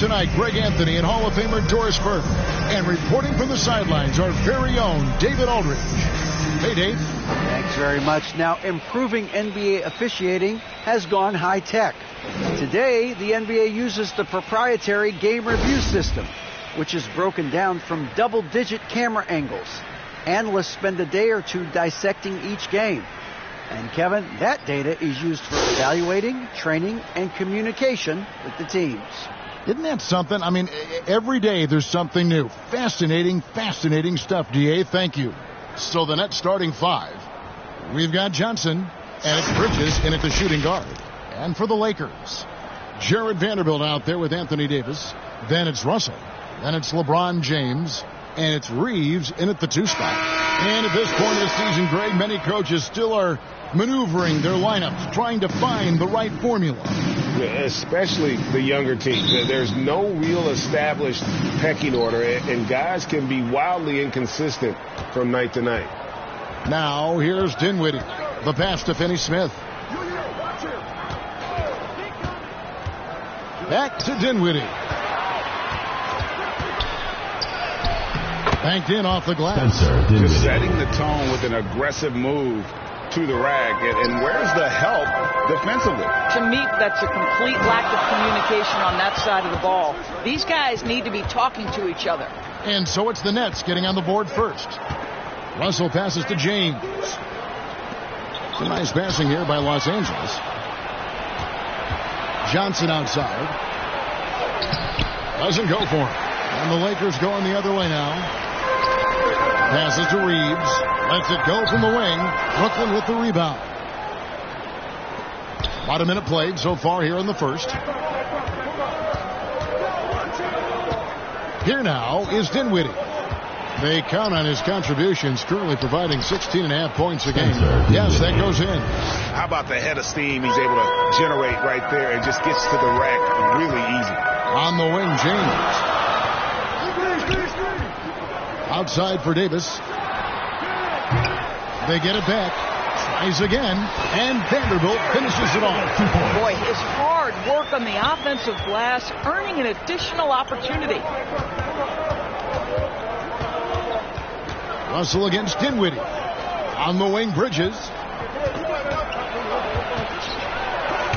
Tonight, Greg Anthony and Hall of Famer Doris Burke. And reporting from the sidelines, our very own David Aldridge. Hey, Dave. Thanks very much. Now, improving NBA officiating has gone high-tech. Today, the NBA uses the proprietary game review system, which is broken down from double-digit camera angles. Analysts spend a day or two dissecting each game. And, Kevin, that data is used for evaluating, training, and communication with the teams. Isn't that something? I mean, every day there's something new. Fascinating, fascinating stuff, DA. Thank you. So the Nets starting five. We've got Johnson, and it's Bridges in at the shooting guard. And for the Lakers, Jared Vanderbilt out there with Anthony Davis. Then it's Russell. Then it's LeBron James. And it's Reeves in at the 2 spot. And at this point of the season, Greg, many coaches still are maneuvering their lineups, trying to find the right formula. Especially the younger teams. There's no real established pecking order, and guys can be wildly inconsistent from night to night. Now, here's Dinwiddie. The pass to Finney-Smith. Back to Dinwiddie. Banked in off the glass. Just setting the tone with an aggressive move to the rack. And where's the help defensively? To me, that's a complete lack of communication on that side of the ball. These guys need to be talking to each other. And so it's the Nets getting on the board first. Russell passes to James. Some nice passing here by Los Angeles. Johnson outside. Doesn't go for it. And the Lakers going the other way now. Passes to Reeves. Lets it go from the wing. Brooklyn with the rebound. About a minute played so far here in the first. Here now is Dinwiddie. They count on his contributions, currently providing 16.5 points a game. Yes, that goes in. How about the head of steam he's able to generate right there and just gets to the rack really easy. On the wing, James. Outside for Davis. They get it back. Tries again. And Vanderbilt finishes it off. Boy, his hard work on the offensive glass, earning an additional opportunity. Russell against Dinwiddie. On the wing, Bridges.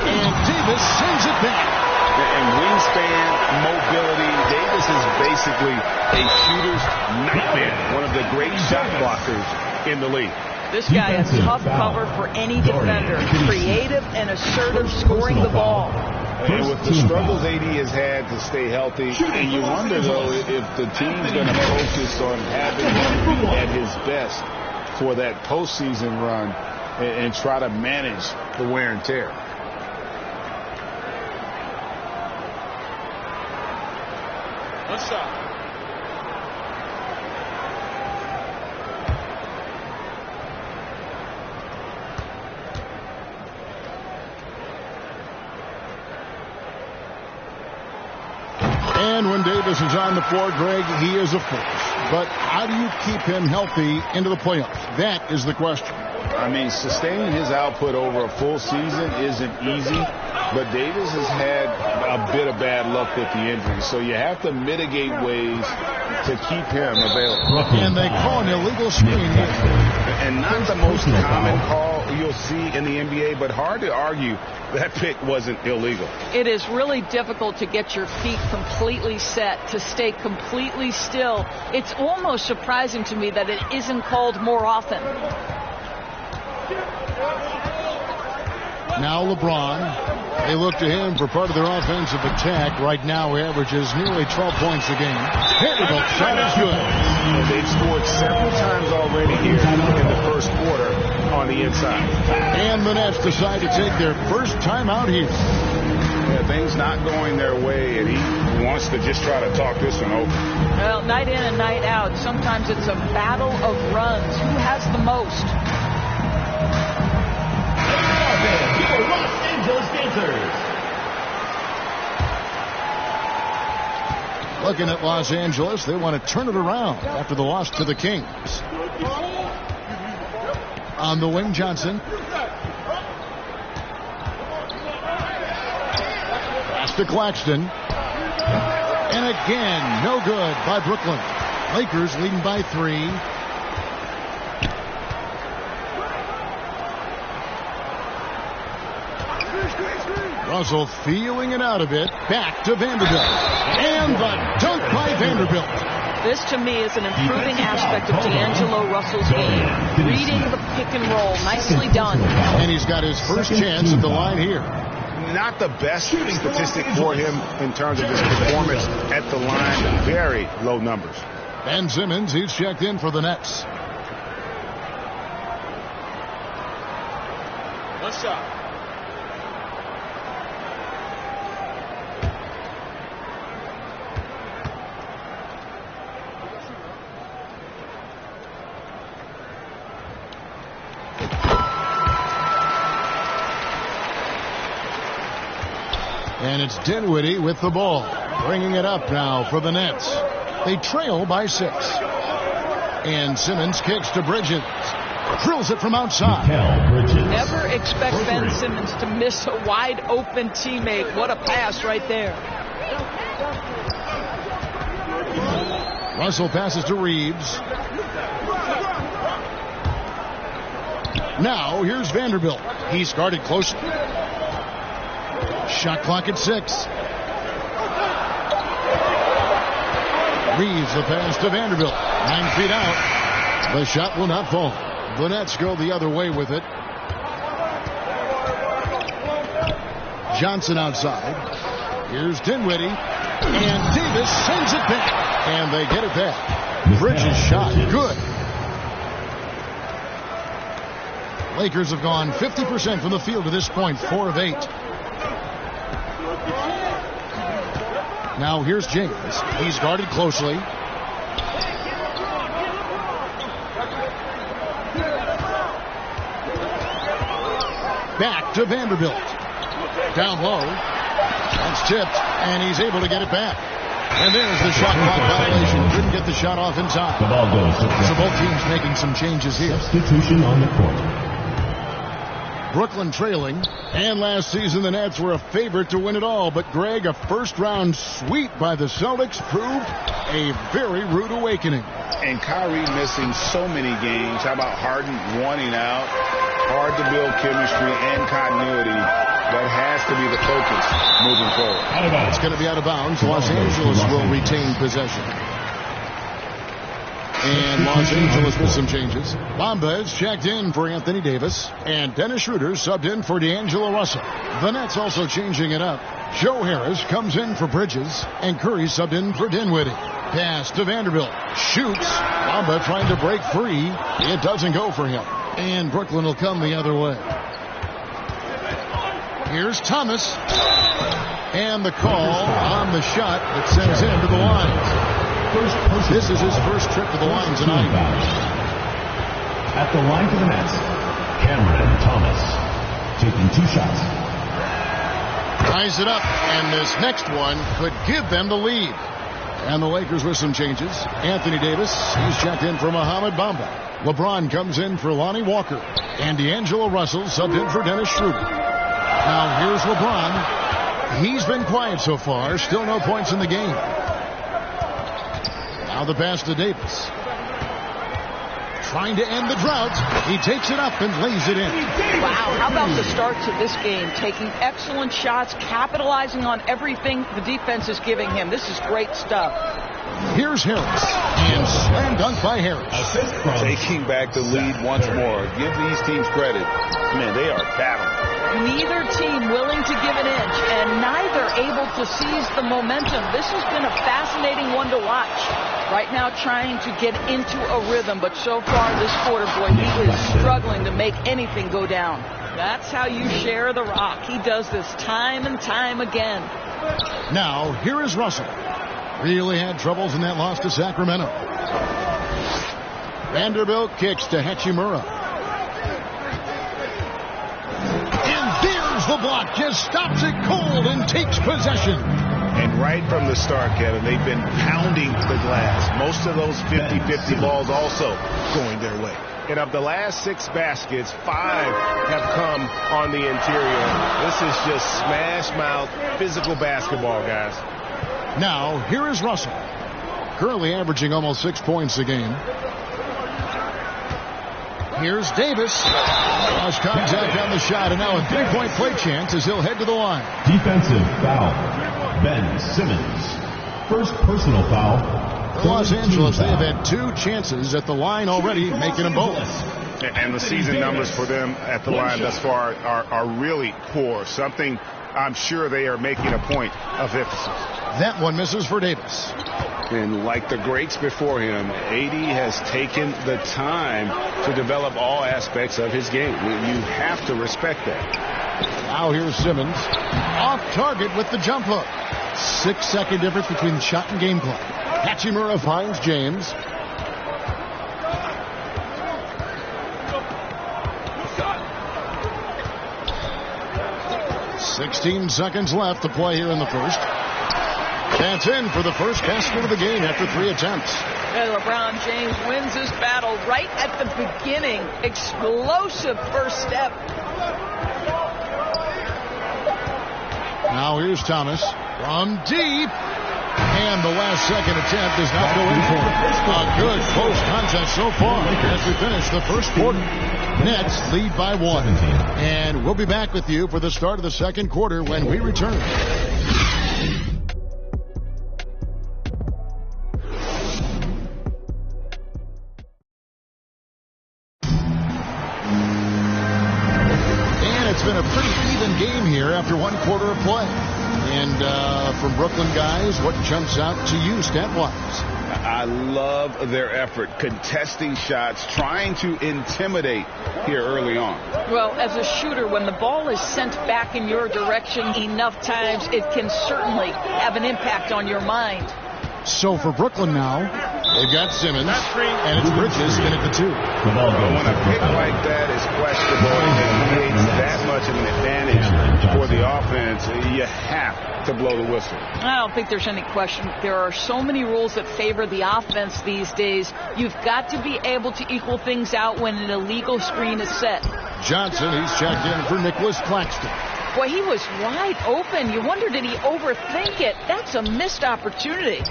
And Davis sends it back. And wingspan, mobility, Davis is basically a shooter's nightmare. One of the great shot blockers in the league. This guy is tough cover for any defender. Creative and assertive scoring the ball. And with the struggles AD has had to stay healthy, and you wonder, though, if the team's going to focus on having him be at his best for that postseason run and try to manage the wear and tear. What's up? And when Davis is on the floor, Greg, he is a force. But how do you keep him healthy into the playoffs? That is the question. I mean, sustaining his output over a full season isn't easy, but Davis has had a bit of bad luck with the injury, so you have to mitigate ways to keep him available. And they call an illegal screen here. And not the most common call you'll see in the NBA, but hard to argue that pick wasn't illegal. It is really difficult to get your feet completely set, to stay completely still. It's almost surprising to me that it isn't called more often. Now LeBron. They look to him for part of their offensive attack. Right now, he averages nearly 12 points a game. Vanderbilt shot is good. They've scored several times already here in the first quarter on the inside. And the Nets decide to take their first time out here. Yeah, things not going their way, and he wants to just try to talk this one over. Well, night in and night out, sometimes it's a battle of runs. Who has the most? Los Angeles Dancers. Looking at Los Angeles, they want to turn it around after the loss to the Kings. On the wing, Johnson. Pass to Claxton. And again, no good by Brooklyn. Lakers leading by 3. Russell feeling it out a bit. Back to Vanderbilt. And the dunk by Vanderbilt. This, to me, is an improving aspect of D'Angelo Russell's game. Reading the pick and roll. Nicely done. And he's got his first chance at the line here. Not the best statistic for him in terms of his performance at the line. Very low numbers. Ben Simmons, he's checked in for the Nets. What's up? And it's Dinwiddie with the ball. Bringing it up now for the Nets. They trail by 6. And Simmons kicks to Bridges. Drills it from outside. Never expect Ben Simmons to miss a wide open teammate. What a pass right there. Russell passes to Reeves. Now here's Vanderbilt. He's guarded closely. Shot clock at 6. Reeves the pass to Vanderbilt. 9 feet out. The shot will not fall. The Nets go the other way with it. Johnson outside. Here's Dinwiddie. And Davis sends it back. And they get it back. Bridges shot. Good. Lakers have gone 50% from the field to this point. 4 of 8. Now here's James. He's guarded closely. Back to Vanderbilt. Down low. That's tipped, and he's able to get it back. And there's the shot clock violation. Couldn't get the shot off in time. The ball goes. So both teams making some changes here. Substitution on the court. Brooklyn trailing. And last season, the Nets were a favorite to win it all. But, Greg, a first-round sweep by the Celtics proved a very rude awakening. And Kyrie missing so many games. How about Harden wanting out? Hard to build chemistry and continuity. That has to be the focus moving forward. It's going to be out of bounds. Los Angeles will retain possession. And Los Angeles with some changes. Bamba is checked in for Anthony Davis. And Dennis Schroeder subbed in for D'Angelo Russell. The Nets also changing it up. Joe Harris comes in for Bridges. And Curry subbed in for Dinwiddie. Pass to Vanderbilt. Shoots. Bamba trying to break free. It doesn't go for him. And Brooklyn will come the other way. Here's Thomas. And the call on the shot that sends him to the line. This is his first trip to the line tonight. At the line for the Nets, Cameron Thomas taking 2 shots. Ties it up, and this next one could give them the lead. And the Lakers with some changes. Anthony Davis, he's checked in for Mohamed Bamba. LeBron comes in for Lonnie Walker. And D'Angelo Russell subbed in for Dennis Schroeder. Now here's LeBron. He's been quiet so far. Still no points in the game. Now the pass to Davis. Trying to end the drought. He takes it up and lays it in. Wow, how about the start to this game? Taking excellent shots, capitalizing on everything the defense is giving him. This is great stuff. Here's Harris. And slam dunk by Harris. Taking back the lead once more. Give these teams credit. Man, they are battling. Neither team willing to give an inch, and neither able to seize the momentum. This has been a fascinating one to watch. Right now trying to get into a rhythm, but so far this quarter, boy, he is struggling to make anything go down. That's how you share the rock. He does this time and time again. Now, here is Russell. Really had troubles in that loss to Sacramento. Vanderbilt kicks to Hachimura. And there's the block. Just stops it cold and takes possession. And right from the start, Kevin, they've been pounding the glass. Most of those 50-50 balls also going their way. And of the last 6 baskets, 5 have come on the interior. This is just smash mouth, physical basketball, guys. Now, here is Russell. Currently averaging almost 6 points a game. Here's Davis. Cross contact on the shot, and now a 3-point play chance as he'll head to the line. Defensive foul. Ben Simmons. First personal foul. For Los Angeles, they have had 2 chances at the line already, making them both. And the season numbers for them at the line thus far are really poor. Something I'm sure they are making a point of emphasis. That one misses for Davis. And like the greats before him, AD has taken the time to develop all aspects of his game. You have to respect that. Now here's Simmons. Off target with the jump hook. 6-second difference between shot and game clock. Hachimura finds James. $16 seconds left to play here in the first. That's in for the first basket of the game after 3 attempts. And LeBron James wins this battle right at the beginning. Explosive first step. Now here's Thomas from deep. And the last second attempt does not go in for him. A good close contest so far as we finish the first quarter. Nets lead by 1. And we'll be back with you for the start of the second quarter when we return. And it's been a pretty even game here after 1 quarter of play. And from Brooklyn guys, what jumps out to you stat-wise? I love their effort, contesting shots, trying to intimidate here early on. Well, as a shooter, when the ball is sent back in your direction enough times, it can certainly have an impact on your mind. So for Brooklyn now, they've got Simmons, and it's Bridges in at the 2. When a pick like that is questionable and creates that much of an advantage for the offense, you have to blow the whistle. I don't think there's any question. There are so many rules that favor the offense these days. You've got to be able to equal things out when an illegal screen is set. Johnson, he's checked in for Nicholas Claxton. Boy, he was wide open. You wonder, did he overthink it? That's a missed opportunity.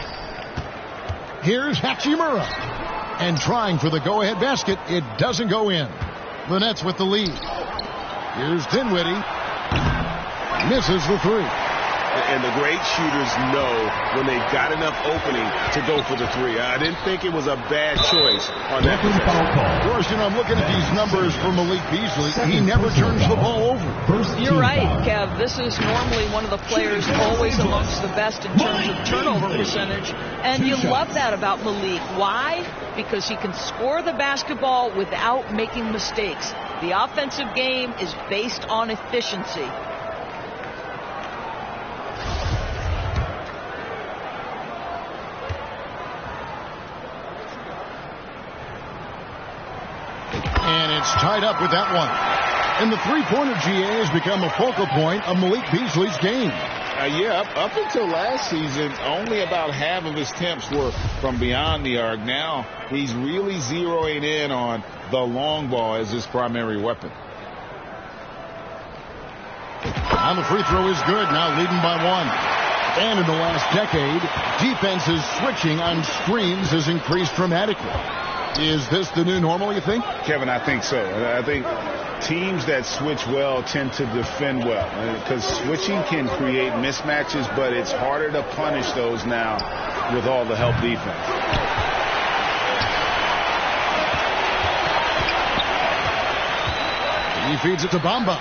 Here's Hachimura. And trying for the go-ahead basket, it doesn't go in. The Nets with the lead. Here's Dinwiddie. Misses the 3. And the great shooters know when they've got enough opening to go for the 3. I didn't think it was a bad choice on that possession. Of course, you know, I'm looking at these numbers for Malik Beasley. He never turns the ball over. You're right, Kev. This is normally one of the players always amongst the best in terms of turnover percentage. And you love that about Malik. Why? Because he can score the basketball without making mistakes. The offensive game is based on efficiency. And it's tied up with that one. And the three-pointer, GA, has become a focal point of Malik Beasley's game. Yeah, up until last season, only about half of his attempts were from beyond the arc. Now he's really zeroing in on the long ball as his primary weapon. And the free throw is good, now leading by 1. And in the last decade, defenses switching on screens has increased dramatically. Is this the new normal, you think? Kevin, I think so. I think teams that switch well tend to defend well because switching can create mismatches, but it's harder to punish those now with all the help defense. He feeds it to Bamba.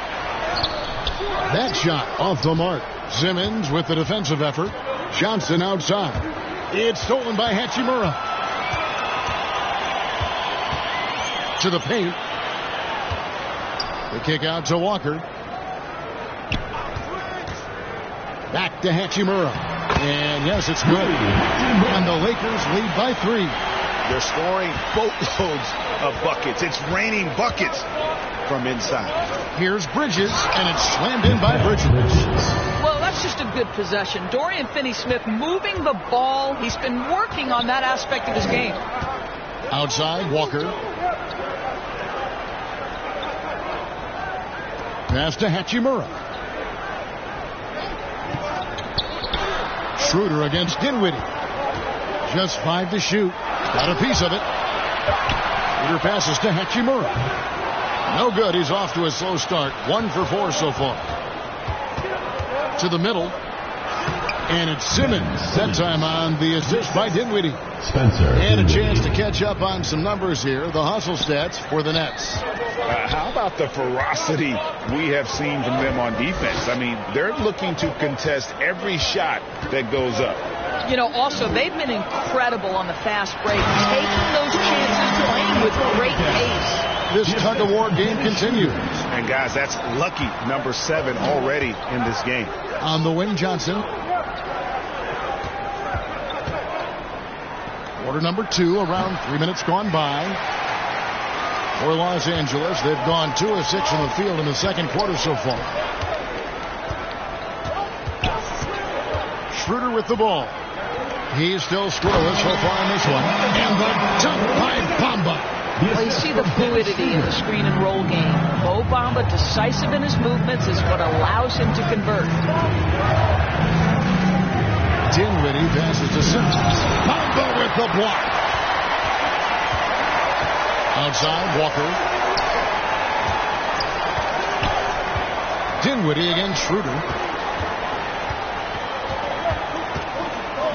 That shot off the mark. Simmons with the defensive effort. Johnson outside. It's stolen by Hachimura. To the paint. The kick out to Walker. Back to Hachimura. And yes, it's good. And the Lakers lead by 3. They're scoring boatloads of buckets. It's raining buckets from inside. Here's Bridges, and it's slammed in by Bridges. Well, that's just a good possession. Dorian Finney-Smith moving the ball. He's been working on that aspect of his game. Outside, Walker. Pass to Hachimura. Schroeder against Dinwiddie. Just 5 to shoot. Got a piece of it. Schroeder passes to Hachimura. No good. He's off to a slow start. 1 for 4 so far. To the middle. And it's Simmons. That time on the assist by Dinwiddie. Spencer. And a chance to catch up on some numbers here. The hustle stats for the Nets. How about the ferocity we have seen from them on defense? I mean, they're looking to contest every shot that goes up. You know, also, they've been incredible on the fast break, taking those chances, playing with great pace. This tug-of-war game continues. And, guys, that's lucky number 7 already in this game. On the wing, Johnson. Quarter number 2, around 3 minutes gone by. For Los Angeles, they've gone 2 of 6 from the field in the second quarter so far. Schroeder with the ball. He's still scoreless so far in this one. And the dunk by Bamba. Well, you see the fluidity in the screen and roll game. Mo Bamba, decisive in his movements, is what allows him to convert. Dinwiddie passes to Simmons. Bamba with the block. Outside, Walker. Dinwiddie against Schroeder.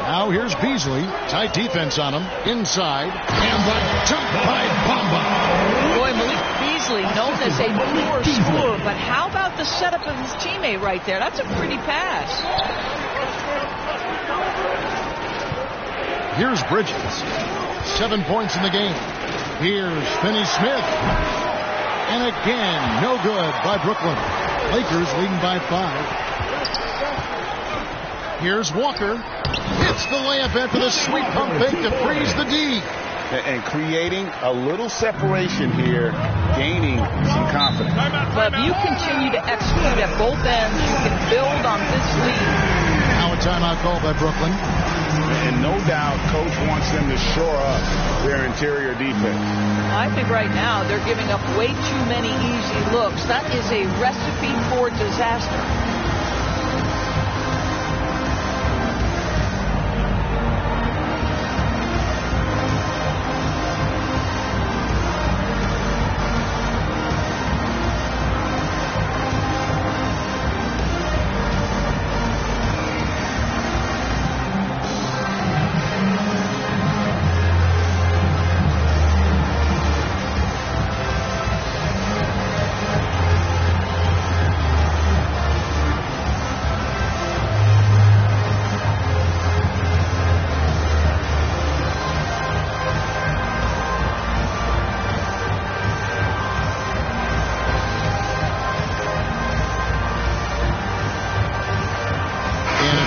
Now here's Beasley. Tight defense on him. Inside. And the jump by Bamba. Boy, Malik Beasley, known as a poor scorer, but how about the setup of his teammate right there? That's a pretty pass. Here's Bridges. 7 points in the game. Here's Finney-Smith. And again, no good by Brooklyn. Lakers leading by 5. Here's Walker. Hits the layup after the sweet pump fake to freeze the D. And creating a little separation here, gaining some confidence. But if you continue to execute at both ends, you can build on this lead. Now a timeout call by Brooklyn. And no doubt, Coach wants them to shore up their interior defense. I think right now they're giving up way too many easy looks. That is a recipe for disaster.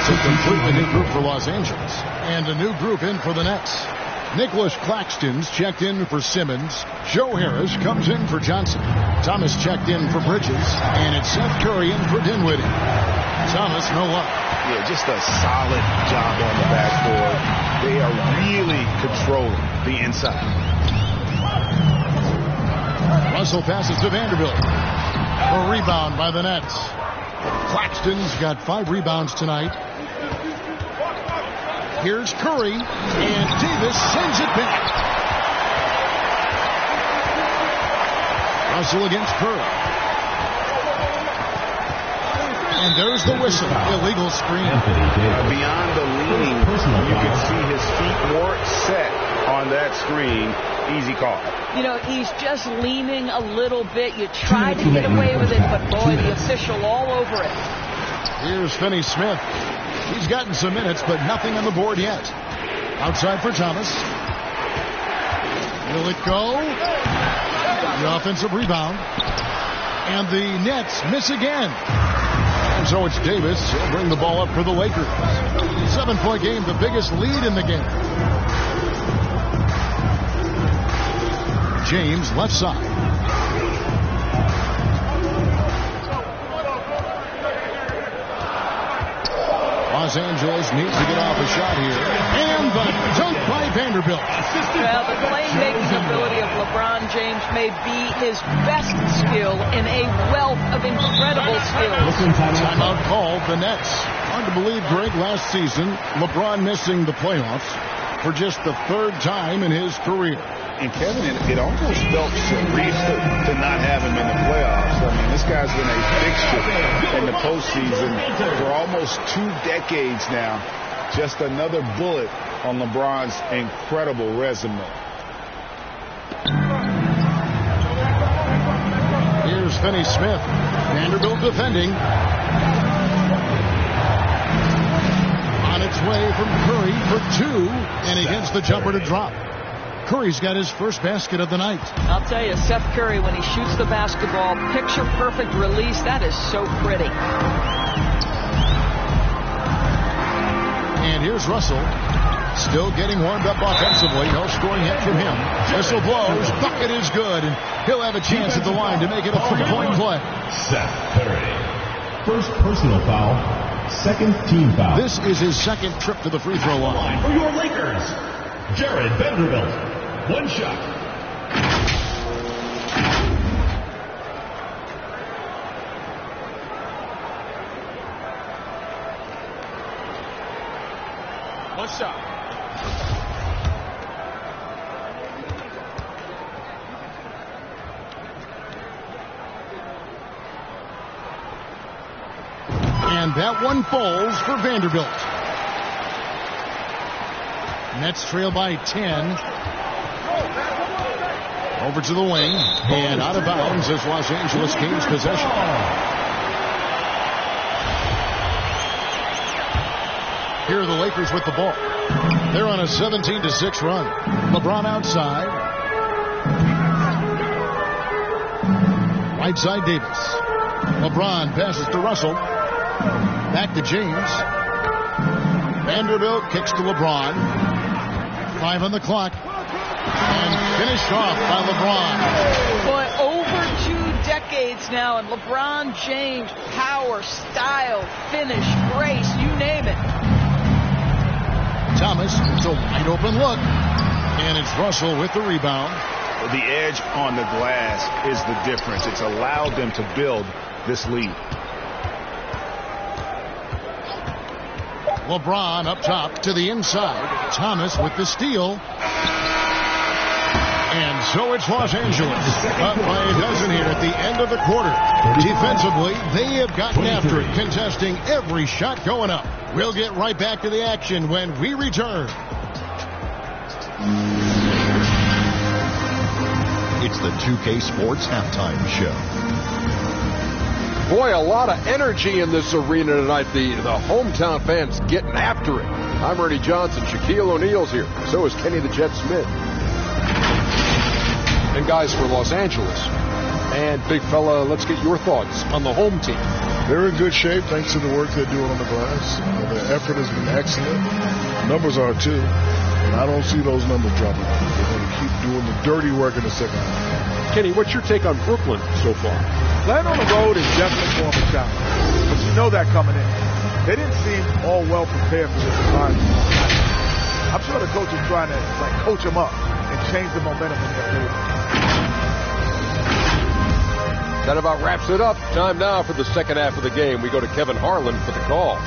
Completely new group for Los Angeles. And a new group in for the Nets. Nicholas Claxton's checked in for Simmons. Joe Harris comes in for Johnson. Thomas checked in for Bridges. And it's Seth Curry in for Dinwiddie. Thomas, no luck. Yeah, just a solid job on the backboard. They are really controlling the inside. Russell passes to Vanderbilt. A rebound by the Nets. Claxton's got 5 rebounds tonight. Here's Curry, and Davis sends it back. Russell against Curry. And there's the whistle. Illegal screen. Beyond the leaning, you can see his feet more set on that screen. Easy call. You know, he's just leaning a little bit. You try to get away with it, but boy, the official all over it. Here's Finney-Smith. He's gotten some minutes, but nothing on the board yet. Outside for Thomas. Will it go? The offensive rebound. And the Nets miss again. And so it's Davis. He'll bring the ball up for the Lakers. 7-point game, the biggest lead in the game. James, left side. Los Angeles needs to get off a shot here. And the dunk by Vanderbilt. Well, the playmaking ability of LeBron James may be his best skill in a wealth of incredible skills. Timeout called. The Nets Hard to believe, Greg, last season, LeBron missing the playoffs for just the third time in his career. And Kevin, it almost felt surreal to not have him in the playoffs. I mean, this guy's been a fixture in the postseason for almost 2 decades now. Just another bullet on LeBron's incredible resume. Here's Finney Smith. Vanderbilt defending. On its way from Curry for 2, and he gets the jumper to drop. Curry's got his first basket of the night. I'll tell you, Seth Curry, when he shoots the basketball, picture-perfect release, that is so pretty. And here's Russell, still getting warmed up offensively. No scoring hit from him. Whistle blows, bucket is good, and he'll have a chance at the line to make it a 3-point play. Seth Curry. First personal foul, second team foul. This is his second trip to the free throw line. For your Lakers, Jared Vanderbilt. 1 shot. And that one falls for Vanderbilt. Nets trail by 10. Over to the wing, and out of bounds as Los Angeles gains possession. Here are the Lakers with the ball. They're on a 17-6 run. LeBron outside. Right side Davis. LeBron passes to Russell. Back to James. Vanderbilt kicks to LeBron. 5 on the clock. And finished off by LeBron. Boy, over 2 decades now, and LeBron James, power, style, finish, grace, you name it. Thomas, it's a wide open look. And it's Russell with the rebound. The edge on the glass is the difference. It's allowed them to build this lead. LeBron up top to the inside. Thomas with the steal. And so it's Los Angeles up by a dozen here at the end of the quarter. Defensively, they have gotten after it, contesting every shot going up. We'll get right back to the action when we return. It's the 2K Sports Halftime Show. Boy, a lot of energy in this arena tonight. The hometown fans getting after it. I'm Ernie Johnson. Shaquille O'Neal's here. So is Kenny the Jet Smith. And guys, for Los Angeles. And big fella, let's get your thoughts on the home team. They're in good shape thanks to the work they're doing on the glass. The effort has been excellent. Numbers are too. And I don't see those numbers dropping. They're going to keep doing the dirty work in the second half. Kenny, what's your take on Brooklyn so far? Playing on the road is definitely more of a challenge. But you know that coming in. They didn't seem all well prepared for this environment. I'm sure the coach is trying to coach them up and change the momentum in their favor. That about wraps it up. Time now for the second half of the game. We go to Kevin Harlan for the call.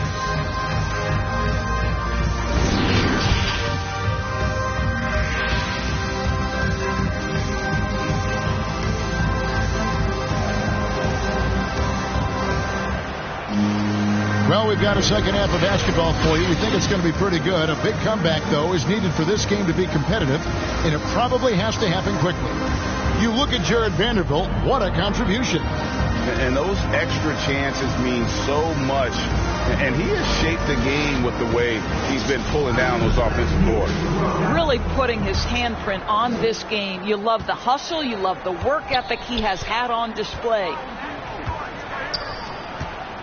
Well, we've got a second half of basketball for you. We think it's going to be pretty good. A big comeback, though, is needed for this game to be competitive, and it probably has to happen quickly. You look at Jared Vanderbilt, what a contribution. And those extra chances mean so much. And he has shaped the game with the way he's been pulling down those offensive boards. Really putting his handprint on this game. You love the hustle. You love the work ethic he has had on display.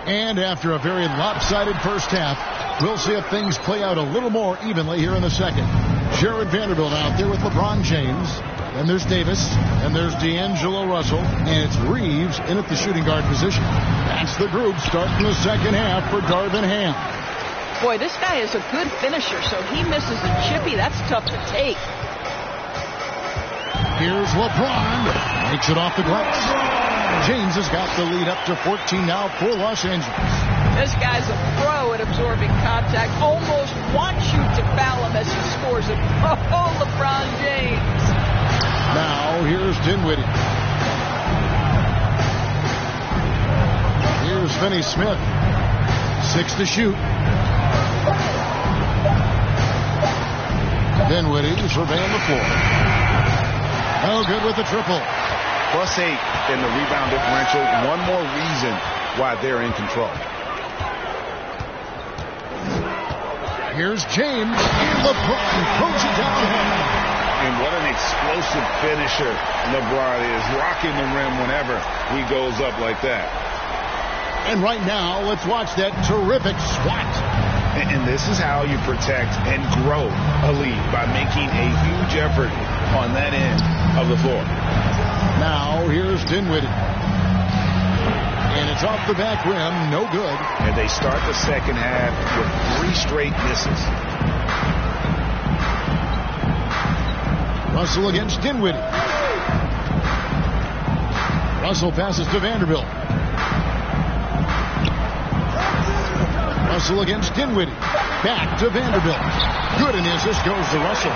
And after a very lopsided first half, we'll see if things play out a little more evenly here in the second. Jared Vanderbilt out there with LeBron James. Then there's Davis, and there's D'Angelo Russell, and it's Reeves in at the shooting guard position. That's the group starting the second half for Darvin Ham. Boy, this guy is a good finisher, so he misses a chippy. That's tough to take. Here's LeBron. Makes it off the glass. James has got the lead up to 14 now for Los Angeles. This guy's a pro at absorbing contact. Almost wants you to foul him as he scores it. Oh, LeBron James. Now, here's Dinwiddie. Here's Finney Smith. 6 to shoot. Dinwiddie surveying the floor. No good with the triple. +8 in the rebound differential. One more reason why they're in control. Here's James. And LeBron throws it down. And what an explosive finisher LeBron is. Rocking the rim whenever he goes up like that. And right now, let's watch that terrific swat. And this is how you protect and grow a lead, by making a huge effort on that end of the floor. Now, here's Dinwiddie. And it's off the back rim, no good. And they start the second half with 3 straight misses. Russell against Dinwiddie. Russell passes to Vanderbilt. Russell against Dinwiddie. Back to Vanderbilt. Good, and the assist goes to Russell.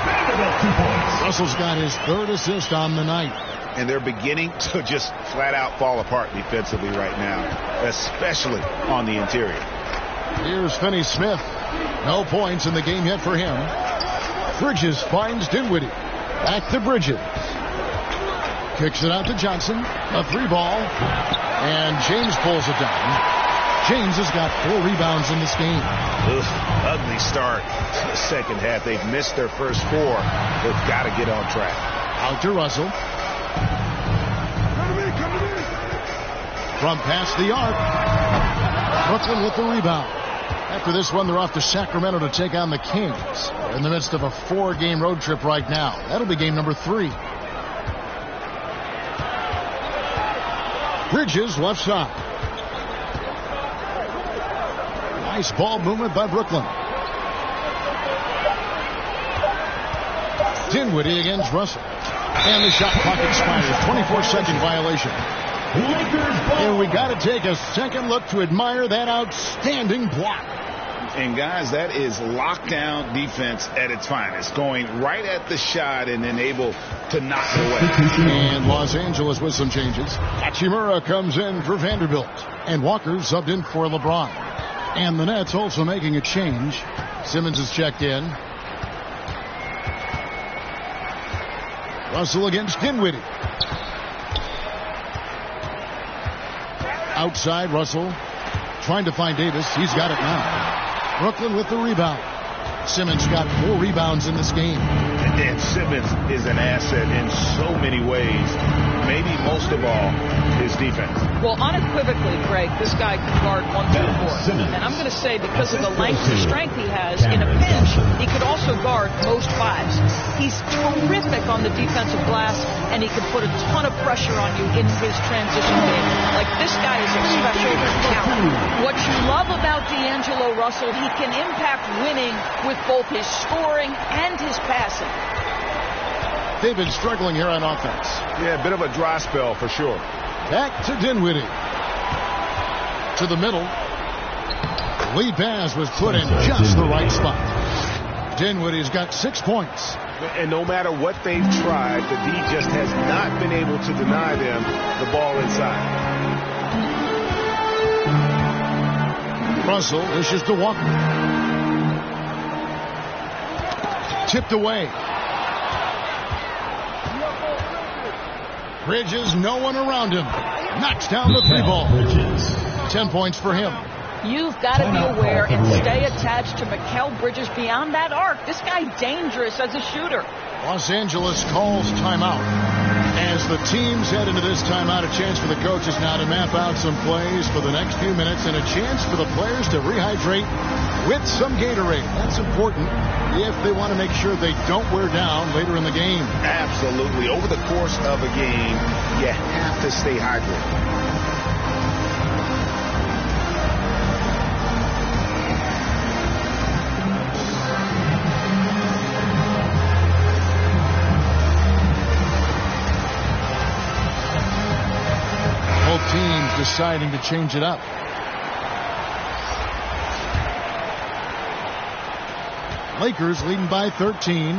Russell's got his 3rd assist on the night. And they're beginning to just flat out fall apart defensively right now, especially on the interior. Here's Finney Smith. No points in the game yet for him. Bridges finds Dinwiddie. Back to Bridges. Kicks it out to Johnson. A 3 ball. And James pulls it down. James has got 4 rebounds in this game. Ugly start to the second half. They've missed their first 4. They've got to get on track. Out to Russell. From past the arc. Brooklyn with the rebound. After this one, they're off to Sacramento to take on the Kings. They're in the midst of a 4-game road trip right now. That'll be game number 3. Bridges left side. Nice ball movement by Brooklyn. Dinwiddie against Russell. And the shot clock expires. 24-second violation. And we got to take a second look to admire that outstanding block. And guys, that is lockdown defense at its finest. Going right at the shot and then able to knock it away. And Los Angeles with some changes. Hachimura comes in for Vanderbilt. And Walker subbed in for LeBron. And the Nets also making a change. Simmons is checked in. Russell against Dinwiddie. Outside, Russell trying to find Davis. He's got it now. Brooklyn with the rebound. Simmons got 4 rebounds in this game. And Simmons is an asset in so many ways. Maybe most of all, his defense. Well, unequivocally, Greg, this guy can guard 1 through 4. And I'm going to say, because of the length and strength he has in a pinch, he could also guard most 5s. He's terrific on the defensive glass, and he can put a ton of pressure on you in his transition game. Like, this guy is a special talent. What you love about D'Angelo Russell, he can impact winning with both his scoring and his passing. They've been struggling here on offense. Yeah, a bit of a dry spell for sure. Back to Dinwiddie. To the middle. Lead pass was put in just the right spot. Dinwiddie's got 6 points. And no matter what they've tried, the D just has not been able to deny them the ball inside. Russell wishes to Walker. Tipped away. Bridges, no one around him. Knocks down the 3 ball. 10 points for him. You've got to be aware and stay attached to Mikal Bridges beyond that arc. This guy dangerous as a shooter. Los Angeles calls timeout. As the teams head into this timeout, a chance for the coaches now to map out some plays for the next few minutes and a chance for the players to rehydrate with some Gatorade. That's important if they want to make sure they don't wear down later in the game. Absolutely. Over the course of a game, you have to stay hydrated. Teams deciding to change it up. Lakers leading by 13.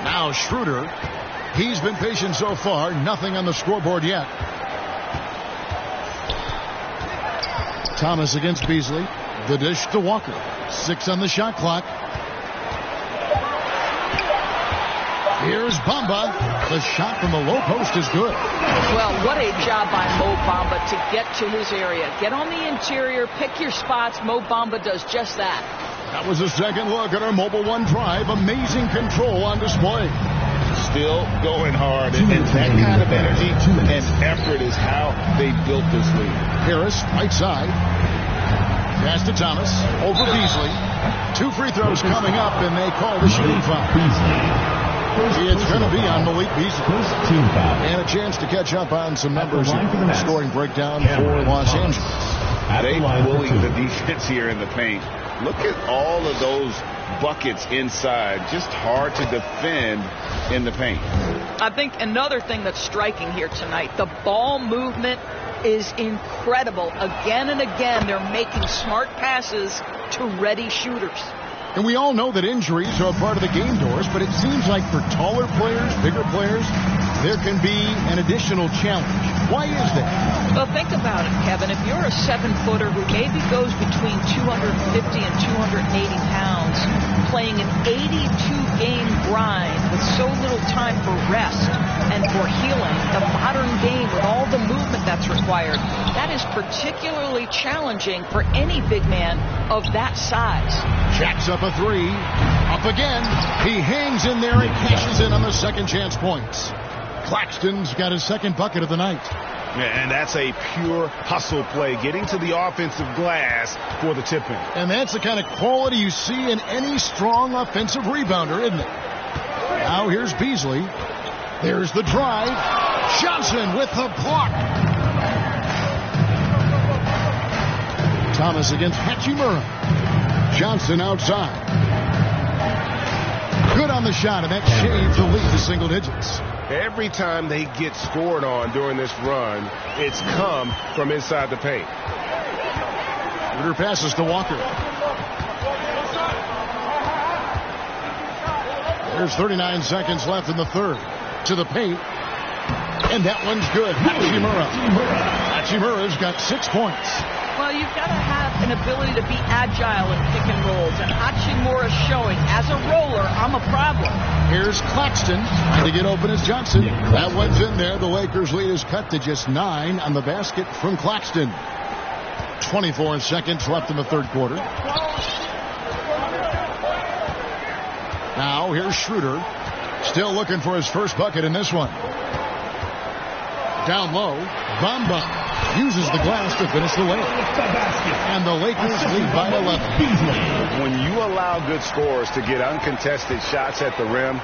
Now Schroeder. He's been patient so far. Nothing on the scoreboard yet. Thomas against Beasley. The dish to Walker. 6 on the shot clock. Here's Bamba. The shot from the low post is good. Well, what a job by Mo Bamba to get to his area. Get on the interior, pick your spots. Mo Bamba does just that. That was a second look at our Mobile One drive. Amazing control on display. Still going hard, and that kind of energy and effort is how they built this league. Harris, right side. Pass to Thomas. Over Beasley. 2 free throws coming up, and they call the shooting foul. It's going to be on Malik Beasley. And a chance to catch up on some numbers here. Scoring breakdown for Los Angeles. They bullied the defense here in the paint. Look at all of those buckets inside. Just hard to defend in the paint. I think another thing that's striking here tonight, the ball movement is incredible. Again and again, they're making smart passes to ready shooters. And we all know that injuries are a part of the game, Doris, but it seems like for taller players, bigger players, there can be an additional challenge. Why is that? Well, think about it, Kevin. If you're a 7-footer who maybe goes between 250 and 280 pounds, playing an 82-game grind with so little time for rest and for healing, the modern game with all the movement that's required, that is particularly challenging for any big man of that size. Jacks up a 3. Up again. He hangs in there and cashes in on the second chance points. Claxton's got his second bucket of the night. And that's a pure hustle play, getting to the offensive glass for the tip-in. And that's the kind of quality you see in any strong offensive rebounder, isn't it? Now here's Beasley. There's the drive. Johnson with the block. Thomas against Hachimura. Johnson outside. Good on the shot, and that shaves the lead to single digits. Every time they get scored on during this run, it's come from inside the paint. Schroeder passes to Walker. There's 39 seconds left in the third. To the paint. And that one's good. Hachimura's got 6 points. Well, you've got to have an ability to be agile in pick and rolls. And Hachimura's showing, as a roller, I'm a problem. Here's Claxton trying to get open as Johnson. That one's in there. The Lakers lead is cut to just 9 on the basket from Claxton. 24 seconds left in the third quarter. Now here's Schroeder. Still looking for his first bucket in this one. Down low. Bamba uses the glass to finish the layup. And the Lakers lead by 11. When you allow good scorers to get uncontested shots at the rim,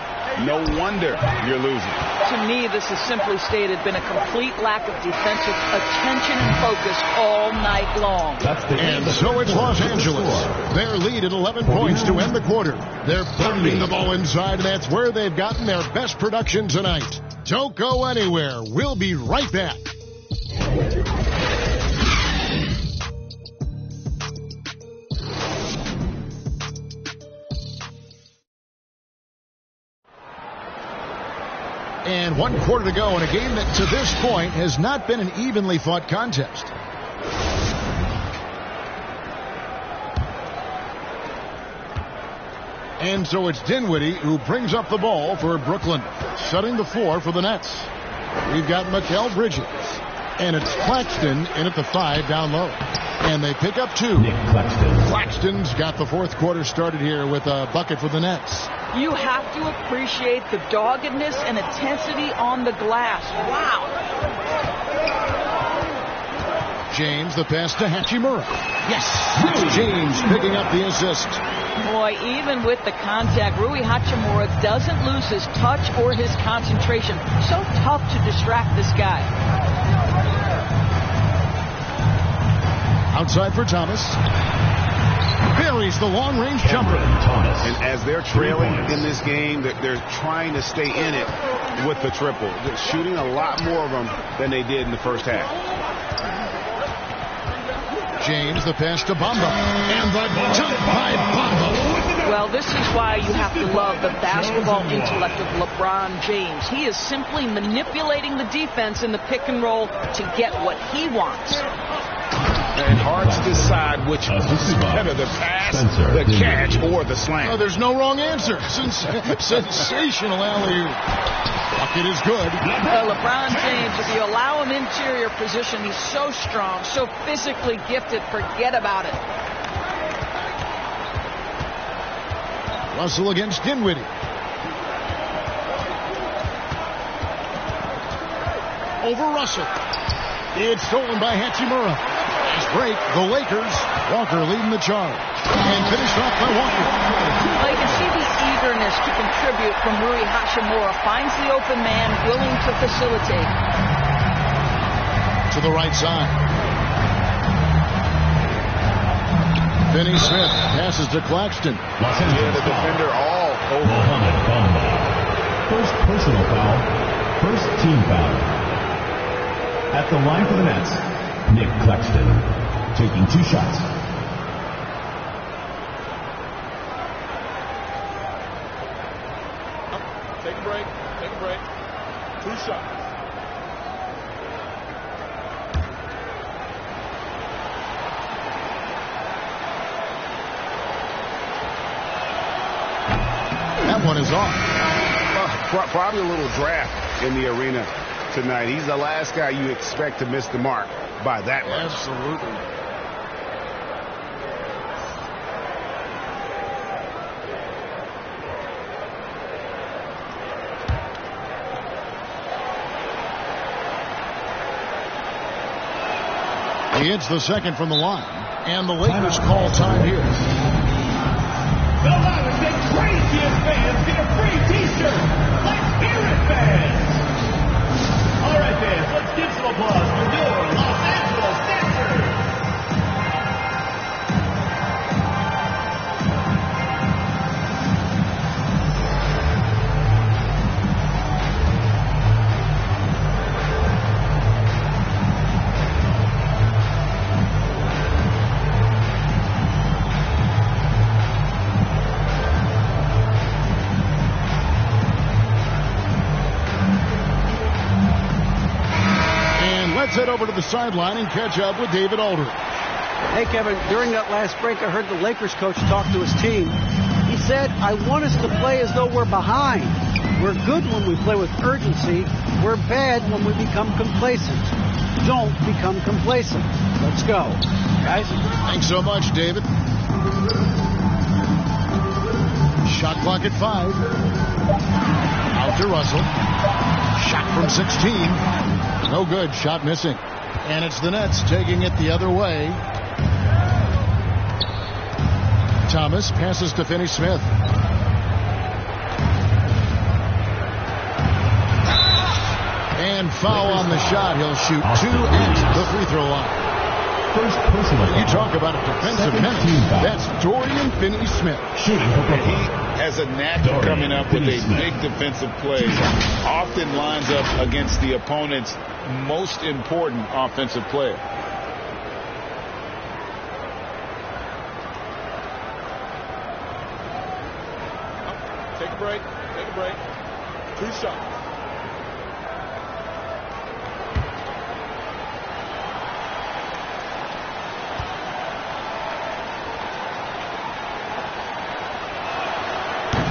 no wonder you're losing. To me, this has simply stated been a complete lack of defensive attention and focus all night long. And so it's Los Angeles. Their lead at 11 points to end the quarter. They're pounding the ball inside, and that's where they've gotten their best production tonight. Don't go anywhere. We'll be right back. And 1 quarter to go in a game that to this point has not been an evenly fought contest. And so it's Dinwiddie who brings up the ball for Brooklyn, setting the floor for the Nets. We've got Mikal Bridges, and it's Claxton in at the 5 down low. And they pick up 2. Claxton's got the fourth quarter started here with a bucket for the Nets. You have to appreciate the doggedness and intensity on the glass. Wow. James, the pass to Hachimura. Yes, James picking up the assist. Boy, even with the contact, Rui Hachimura doesn't lose his touch or his concentration. So tough to distract this guy. Outside for Thomas. Buries the long-range jumper. And as they're trailing in this game, they're trying to stay in it with the triple. They're shooting a lot more of them than they did in the first half. James, the pass to Bamba. And the jump by Bamba. Well, this is why you have to love the basketball intellect of LeBron James. He is simply manipulating the defense in the pick and roll to get what he wants. And hard to decide which is better, the pass, the catch, or the slam. Oh, there's no wrong answer. Sensational alley-oop. Bucket is good. LeBron James, if you allow him interior position, he's so strong, so physically gifted, forget about it. Russell against Dinwiddie. Over Russell. It's stolen by Hachimura. Nice break. The Lakers. Walker leading the charge. And finished off by Walker. Well, you can see the eagerness to contribute from Rui Hachimura. Finds the open man, willing to facilitate. To the right side. Finney Smith passes to Claxton. Yeah, the defender all over. Mohamed Bamba. First personal foul. First team foul. At the line for the Nets, Nick Claxton taking 2 shots. Take a break. Take a break. 2 shots. That one is off. Probably a little draft in the arena tonight. He's the last guy you expect to miss the mark by that much. Absolutely. He hits the second from the line, and the Lakers call time here. The Lions and craziest fans get a free t-shirt. Let's hear it, fans. All right, fans, let's give some applause for your Los Angeles Dodgers. Let's head over to the sideline and catch up with David Aldridge. Hey, Kevin, during that last break, I heard the Lakers coach talk to his team. He said, I want us to play as though we're behind. We're good when we play with urgency. We're bad when we become complacent. Don't become complacent. Let's go. Guys? Thanks so much, David. Shot clock at 5. Out to Russell. Shot from 16. No good. Shot missing. And it's the Nets taking it the other way. Thomas passes to Finney Smith. And foul on the shot. He'll shoot 2 at the free throw line. First personal. You talk about a defensive menace. That's Dorian Finney-Smith. And he has a knack of coming up with a big defensive play. Often lines up against the opponent's most important offensive player. Take a break. Take a break. 2 shots.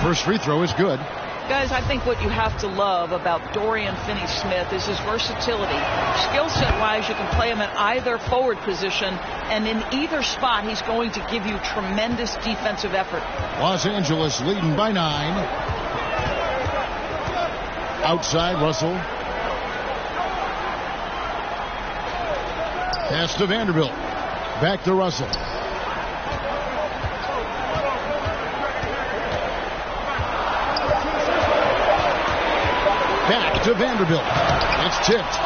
First free throw is good. Guys, I think what you have to love about Dorian Finney-Smith is his versatility. Skill set-wise, you can play him at either forward position, and in either spot, he's going to give you tremendous defensive effort. Los Angeles leading by 9. Outside, Russell. Pass to Vanderbilt. Back to Russell. Back to Vanderbilt. It's tipped.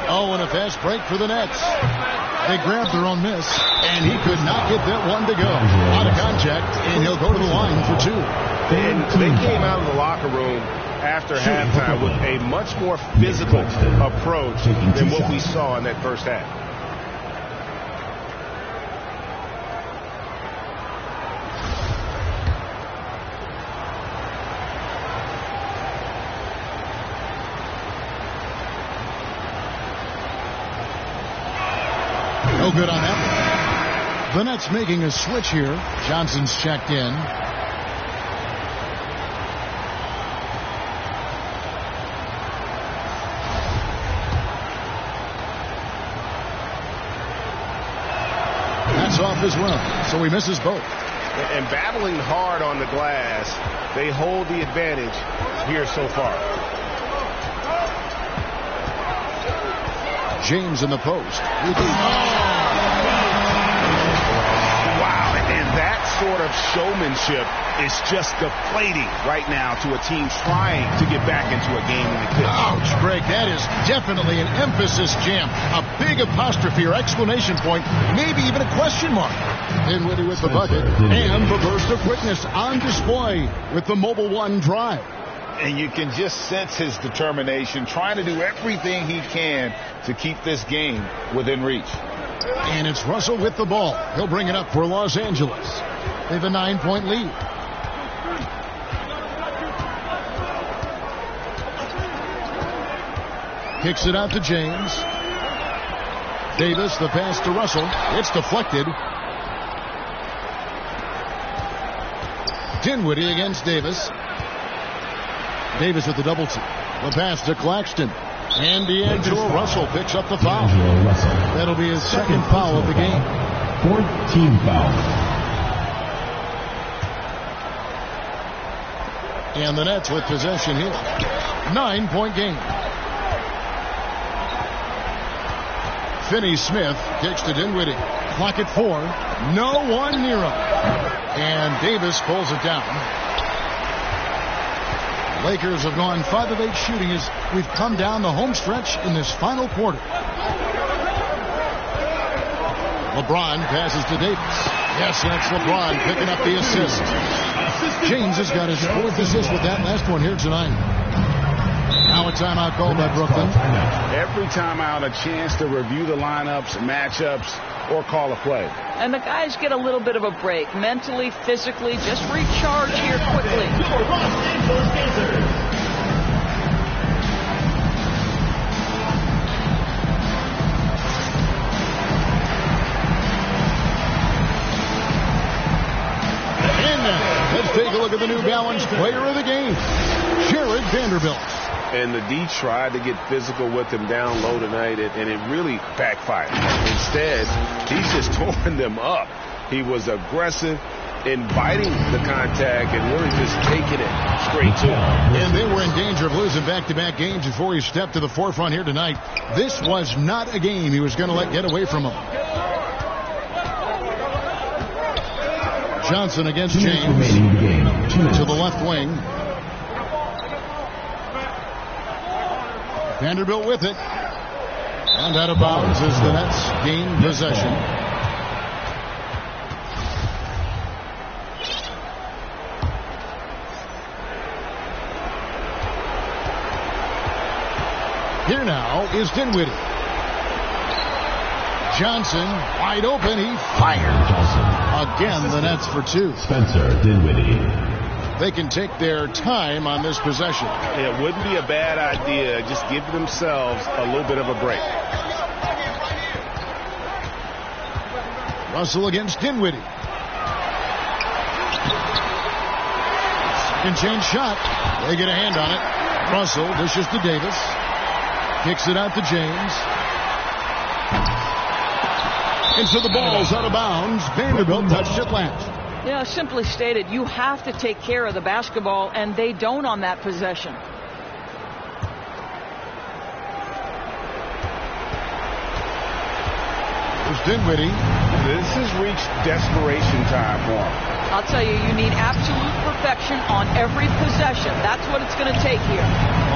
Oh, and a fast break for the Nets. They grabbed their own miss, and he could not get that one to go. Out of contact, and he'll go to the line for 2. And they came out of the locker room after halftime with a much more physical approach than what we saw in that first half. No good on that one. The Nets making a switch here. Johnson's checked in. That's off as well, so he misses both. And battling hard on the glass, they hold the advantage here so far. James in the post. Wow, and that sort of showmanship is just deflating right now to a team trying to get back into a game like this. Ouch, Greg, that is definitely an emphasis jam. A big apostrophe or exclamation point, maybe even a question mark. Dinwiddie with the bucket, and the burst of quickness on display with the Mobile One drive. And you can just sense his determination, trying to do everything he can to keep this game within reach. And it's Russell with the ball. He'll bring it up for Los Angeles. They have a 9-point lead. Kicks it out to James. Davis, the pass to Russell. It's deflected. Dinwiddie against Davis. Davis with the double team. The pass to Claxton. And D'Angelo Russell picks up the foul. That'll be his second foul of the game. 14 foul. And the Nets with possession here. 9-point game. Finney-Smith kicks to Dinwiddie. Clock at 4. No one near him. And Davis pulls it down. Lakers have gone 5 of 8 shooting as we've come down the home stretch in this final quarter. LeBron passes to Davis. Yes, that's LeBron picking up the assist. James has got his 4th assist with that last one here tonight. Now a timeout called by Brooklyn. Every timeout, a chance to review the lineups, matchups, or call a play. And the guys get a little bit of a break, mentally, physically, just recharge here quickly. And now, let's take a look at the New Balance player of the game, Jared Vanderbilt. And the D tried to get physical with him down low tonight, and it really backfired. Instead, he's just torn them up. He was aggressive, inviting the contact, and really just taking it straight to him. And they were in danger of losing back-to-back games before he stepped to the forefront here tonight. This was not a game he was going to let get away from him. Johnson against James to the left wing. Vanderbilt with it. And out of bounds as the Nets gain possession. Here now is Dinwiddie. Johnson wide open. He fired. Again, the Nets for 2. Spencer Dinwiddie. They can take their time on this possession. It wouldn't be a bad idea. Just give themselves a little bit of a break. Russell against Dinwiddie. Can change shot. They get a hand on it. Russell dishes to Davis. Kicks it out to James. And so the ball's out of bounds. Vanderbilt touched it last. Yeah, simply stated, you have to take care of the basketball, and they don't on that possession. There's Dinwiddie. This has reached desperation time for him. I'll tell you, you need absolute perfection on every possession. That's what it's going to take here.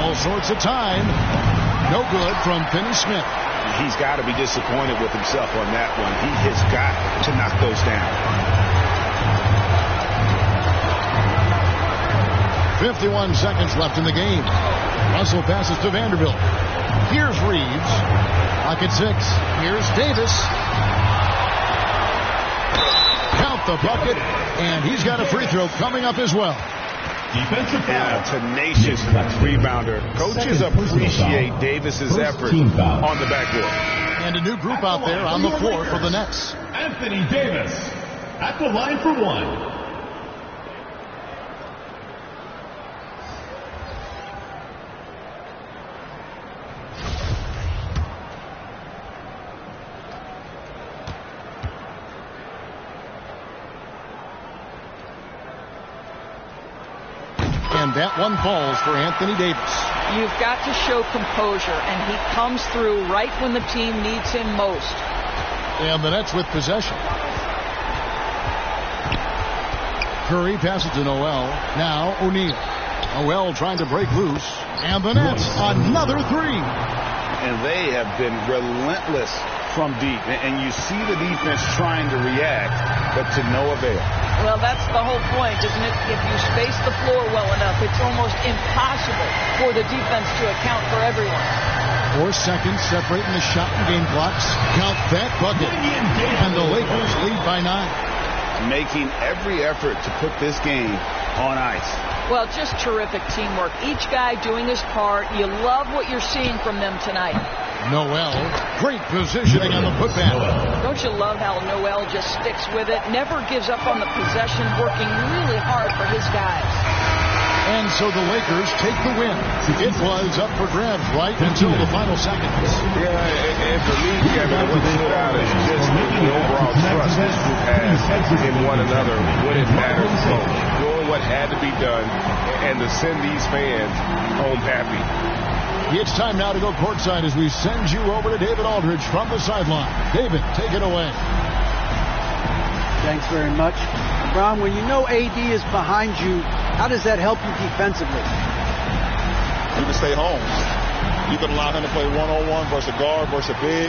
All sorts of time. No good from Finney-Smith. He's got to be disappointed with himself on that one. He has got to knock those down. 51 seconds left in the game. Russell passes to Vanderbilt. Here's Reeves. Pocket 6. Here's Davis. Count the bucket, and he's got a free throw coming up as well. Defensive foul. Yeah, tenacious rebounder. Coaches appreciate Davis's effort on the backboard. And a new group out there on the floor for the Nets. Anthony Davis at the line for one. And that one falls for Anthony Davis. You've got to show composure, and he comes through right when the team needs him most. And the Nets with possession. Curry passes to Noel. Now O'Neal. Noel trying to break loose. And the Nets, another three. And they have been relentless from deep. And you see the defense trying to react, but to no avail. Well, that's the whole point, isn't it? If you space the floor well enough, it's almost impossible for the defense to account for everyone. 4 seconds separating the shot and game clocks. Count that bucket. And the Lakers lead by 9. Making every effort to put this game on ice. Well, just terrific teamwork. Each guy doing his part. You love what you're seeing from them tonight. Noel, great positioning on the putback. Don't you love how Noel just sticks with it, never gives up on the possession, working really hard for his guys. And so the Lakers take the win. It was up for grabs right until the final seconds. Yeah, and for me, Kevin, what stood out is just the overall trust this group has in one another when it matters most. Doing what had to be done and to send these fans home happy. It's time now to go courtside as we send you over to David Aldridge from the sideline. David, take it away. Thanks very much. Ron, when you know AD is behind you, how does that help you defensively? You can stay home. You can allow him to play one-on-one versus a guard versus a big,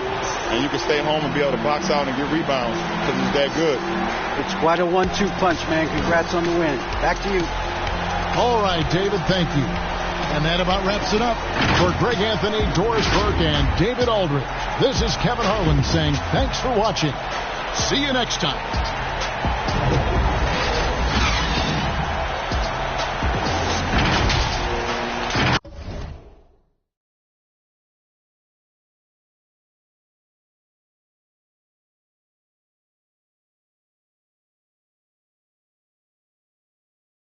and you can stay home and be able to box out and get rebounds because he's that good. It's quite a 1-2 punch, man. Congrats on the win. Back to you. All right, David, thank you. And that about wraps it up. For Greg Anthony, Doris Burke, and David Aldridge, this is Kevin Harlan saying thanks for watching. See you next time.